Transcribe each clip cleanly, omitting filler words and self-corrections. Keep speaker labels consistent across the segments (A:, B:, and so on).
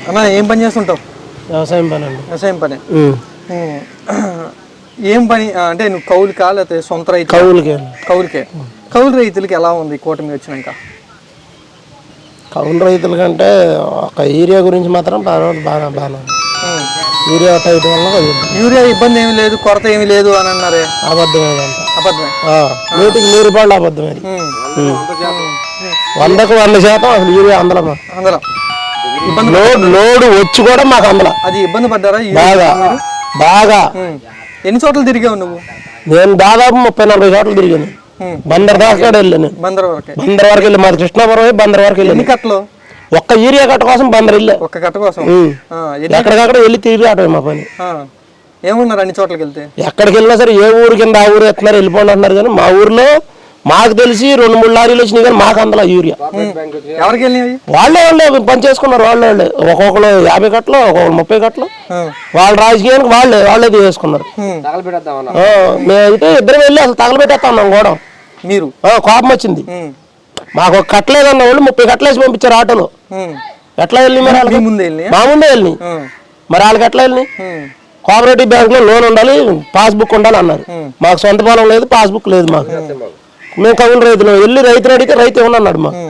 A: అన్న ఏం పని చేస్తుంటావు?
B: వ్యవసాయం పని అండి.
A: వ్యవసాయం పని. ఏం పని అంటే నువ్వు కౌలుకా లేకపోతే సొంత రైతు? కౌలుకే. కౌలు రైతులకి ఎలా ఉంది కూటమి వచ్చినాక?
B: కౌలు రైతుల కంటే ఒక యూరియా గురించి మాత్రం బాగా యూరియా టైప్ వల్ల
A: యూరియా ఇబ్బంది ఏమి లేదు, కొరత ఏమి లేదు అని అన్నారే.
B: అబద్ధమే. 100% అబద్ధమే. 100% అసలు యూరియా అందలం లోడ్ వచ్చి కూడా మాకు అందలం.
A: అది ఇబ్బంది పడ్డారా?
B: బాగా.
A: ఎన్ని చోట్ల తిరిగావు నువ్వు?
B: నేను దాదాపు 30-40 చోట్ల తిరిగాను. బందర్ దాకా వెళ్ళాను. బందర్ వరకు వెళ్ళి మాది కృష్ణాపురం, బందర్ వరకు వెళ్ళి.
A: కట్టలో
B: ఒక్క యూరియా కట్ట కోసం బందర్ వెళ్ళా.
A: ఒక్క కట్ట కోసం
B: ఎక్కడికక్కడ వెళ్ళి తిరిగి రావటం మా పని.
A: ఏమున్నారు అన్ని చోట్లకి వెళ్తే? ఎక్కడికి
B: వెళ్ళినా సరే ఏ ఊరు కింద ఆ ఊరు ఎత్తున్నారు వెళ్ళిపోండి అంటున్నారు. కానీ మా ఊర్లో మాకు తెలిసి 2-3 లారీలు వచ్చినాయి. కానీ మాకు అందులో యూరియా
A: ఎవరికి వెళ్ళినాయి?
B: వాళ్ళే పని చేసుకున్నారు. వాళ్ళే ఒక్కొక్కరు 50 కట్టలు, ఒక్కొక్కరు 30 కట్టలు. వాళ్ళ రాజకీయానికి వాళ్ళే తీసుకున్నారు. మేమైతే ఇద్దరం వెళ్ళి అసలు తగలబెట్టేస్తా ఉన్నాం కూడా.
A: మీరు
B: కోపం వచ్చింది మాకు. ఒక కట్టలేదన్న వాళ్ళు 30 కట్టలు వేసి పంపించారు ఆటోలో. ఎట్లా వెళ్ళి మరి? మా ముందే వెళ్ళి మరి వాళ్ళకి ఎట్లా వెళ్ళి? కోఆపరేటివ్ బ్యాంక్ లో లోన్ ఉండాలి, పాస్బుక్ ఉండాలి అన్నారు. మాకు సొంత పొలం లేదు, పాస్బుక్ లేదు మాకు. మేము కౌలు రైతులు వెళ్ళి రైతులు అడిగితే రైతు ఏమన్నా అన్నాడు మాకు.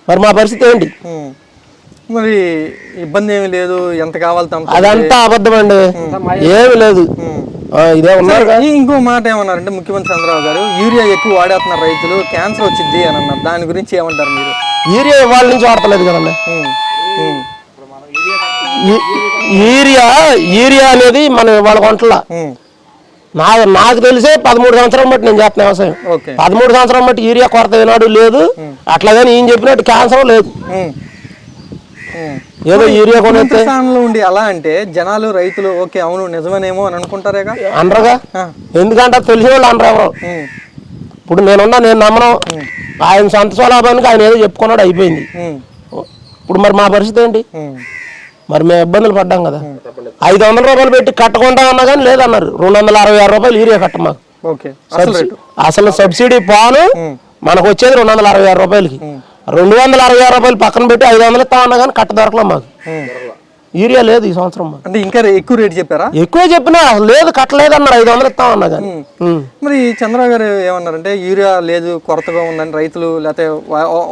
B: మరి మా పరిస్థితి ఏంటి?
A: మరి ఇబ్బంది ఏమి లేదు, ఎంత కావాలి
B: అదంతా అబద్ధం అండి, ఏమి లేదు. ఇదే ఉన్నారు.
A: ఇంకో మాట ఏమన్నారంటే ముఖ్యమంత్రి చంద్రబాబు గారు యూరియా ఎక్కువ వాడేస్తున్నారు రైతులు, క్యాన్సర్ వచ్చింది అని అన్నారు. దాని గురించి ఏమంటారు మీరు?
B: యూరియా వాళ్ళ నుంచి వాడతలేదు కదండి. యూరియా అనేది మన వాళ్ళ వంటల నాకు తెలిసే 13 సంవత్సరం బట్టి నేను చేస్తున్నా వ్యవసాయం. 13 సంవత్సరం బట్టి యూరియా కొరత ఏనాడు లేదు. అట్లాగని ఈయన చెప్పినట్టు క్యాన్సర్ లేదు. ఏదో యూరియా కొనేస్తే
A: ఉండి అలా అంటే జనాలు రైతులు ఓకే అవును నిజమేనేమో అని అనుకుంటారేగా.
B: అనరుగా. ఎందుకంటే తెలిసిన వాళ్ళు అనరు ఎవరు. ఇప్పుడు నేను నమ్మను. ఆయన సొంత స్వలాభానికి ఆయన ఏదో చెప్పుకున్నాడు, అయిపోయింది. ఇప్పుడు మరి మా పరిస్థితి ఏంటి? మరి మేము ఇబ్బందులు పడ్డాం కదా. 500 రూపాయలు పెట్టి కట్టకుండా ఉన్నా కానీ లేదన్నారు. 266 రూపాయలు యూరియా కట్ట మాకు. అసలు సబ్సిడీ పోను మనకు వచ్చేది 266 రూపాయలకి. 266 రూపాయలు పక్కన పెట్టి 500 ఇస్తా ఉన్నా కానీ కట్ట దొరకలే మాకు. యూరియా లేదు ఈ సంవత్సరం.
A: అంటే ఇంకా ఎక్కువ రేట్ చెప్పారా?
B: ఎక్కువ చెప్పినా లేదు, కట్టలేదు అన్నారు. 500 ఇస్తామన్నా కానీ.
A: మరి చంద్రబాబు గారు ఏమన్నారంటే యూరియా లేదు, కొరతగా ఉందని రైతులు లేకపోతే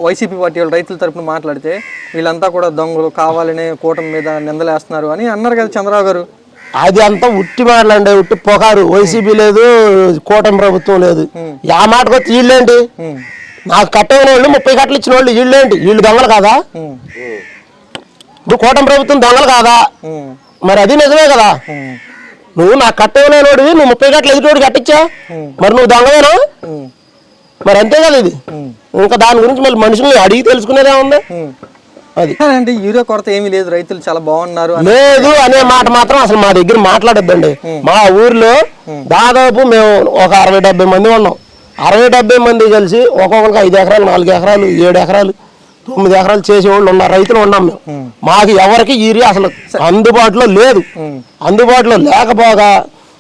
A: వైసీపీ పార్టీ వాళ్ళు రైతుల తరపున మాట్లాడితే వీళ్ళంతా కూడా దొంగలు కావాలనే కూటమి మీద నిందలేస్తున్నారు అని అన్నారు కదా చంద్రబాబు గారు.
B: అది అంతా ఉట్టి మాటలండి, ఉట్టి పొగారు. వైసీపీ లేదు, కూటమి ప్రభుత్వం లేదు. ఆ మాటకు వచ్చి వీళ్ళేంటి? నాకు కట్టైన వాళ్ళు 30 కట్టలు ఇచ్చిన వాళ్ళు వీళ్ళేంటి? వీళ్ళు దొంగలు కాదా? నువ్వు కూటమి ప్రభుత్వం దొంగలు కాదా? మరి అది నిజమే కదా. నువ్వు నాకు కట్టేవాడివి, నువ్వు 30 కట్టలు ఎదుటోడు కట్టించా, మరి నువ్వు దొంగవేనా? మరి అంతే కదా ఇది. ఇంకా దాని గురించి మళ్ళీ మనుషుల్ని అడిగి తెలుసుకునేదే ఉంది. అది
A: అంటే యూరియా కొరత ఏమీ లేదు, రైతులు చాలా బాగున్నారు
B: లేదు అనే మాట మాత్రం అసలు మా దగ్గర మాట్లాడొద్దండి. మా ఊర్లో దాదాపు మేము ఒక 60-70 మంది ఉన్నాం. 60-70 మంది కలిసి ఒక్కొక్కరికి 5 ఎకరాలు, 4 ఎకరాలు, 7 ఎకరాలు, 9 ఎకరాలు చేసేవాళ్ళు ఉన్నారు, రైతులు ఉన్నాం మేము. మాకు ఎవరికి యూరియా అసలు అందుబాటులో లేదు. అందుబాటులో లేకపోగా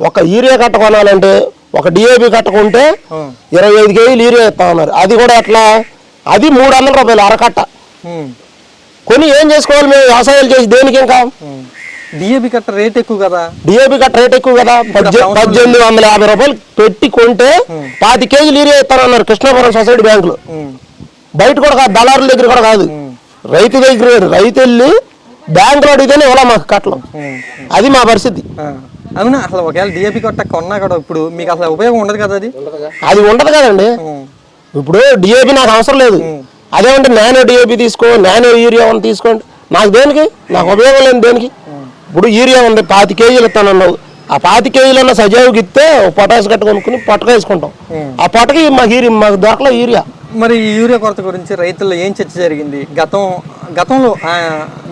B: ఒక యూరియా కట్ట కొనాలంటే ఒక డిఏపి కట్టుకుంటే 25 కేజీలు యూరియా ఇస్తా ఉన్నారు. అది కూడా ఎట్లా? అది 300 రూపాయలు అరకట్ట. కొని ఏం చేసుకోవాలి మేము వ్యవసాయాలు చేసి? దేనికి? ఇంకా
A: డిఏపి కట్ట రేట్ ఎక్కువ కదా.
B: 1850 రూపాయలు పెట్టి కొంటే 5 కేజీలు యూరియా ఇస్తానన్నారు కృష్ణాపురం సొసైటీ బ్యాంకులో. బయట కూడా కాదు, దళారుల దగ్గర కూడా కాదు, రైతు దగ్గర. రైతు వెళ్ళి బ్యాంకులో అడిగితేనే ఇవ్వాలి మాకు కట్టలు. అది మా పరిస్థితి.
A: అవునా? అసలు ఒకవేళ డిఏపి కట్ట కొన్నా కూడా ఇప్పుడు మీకు అసలు ఉపయోగం ఉండదు కదా.
B: అది ఉండదు కదండి. ఇప్పుడు డిఏపి నాకు అవసరం లేదు. అదేమంటే నానో డిఏపి తీసుకో, నానో యూరియా తీసుకోండి, నాకు దేనికి? నాకు ఉపయోగం లేదు దేనికి. ఇప్పుడు యూరియా ఉంది 5 కేజీలు ఇస్తానన్నావు, ఆ 5 కేజీలన్నా సజావుకి ఇస్తే పొటాష్ కట్ట కొనుక్కుని పొట్టక వేసుకుంటాం. ఆ పొట్టకి మాకు దొరకలే యూరియా.
A: మరి ఈ యూరియా కొరత గురించి రైతుల్లో ఏం చర్చ జరిగింది? గతంలో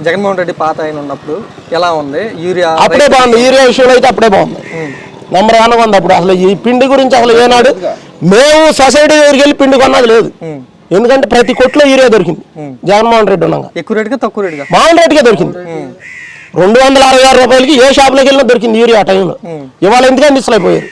A: జగన్మోహన్ రెడ్డి పాత ఆయన ఉన్నప్పుడు ఎలా ఉంది యూరియా?
B: అప్పుడే బాగుంది. యూరియా విషయంలో అయితే అప్పుడే బాగుంది, నెంబర్ 1 ఉంది. అప్పుడు అసలు ఈ పిండి గురించి అసలు ఏనాడు మేము సొసైటీ దగ్గరికి వెళ్ళి పిండి కొన్నది లేదు. ఎందుకంటే ప్రతి కొట్లో యూరియా దొరికింది జగన్మోహన్ రెడ్డి ఉండగా.
A: ఎక్కువ రేటుగా తక్కువ రేటుగా?
B: మామూలు రేటుగా దొరికింది. 266 రూపాయలకి ఏ షాప్లోకి వెళ్ళినా దొరికింది యూరియా ఆ టైంలో. ఇవాళ ఎందుకని డిస్లైపోయారు?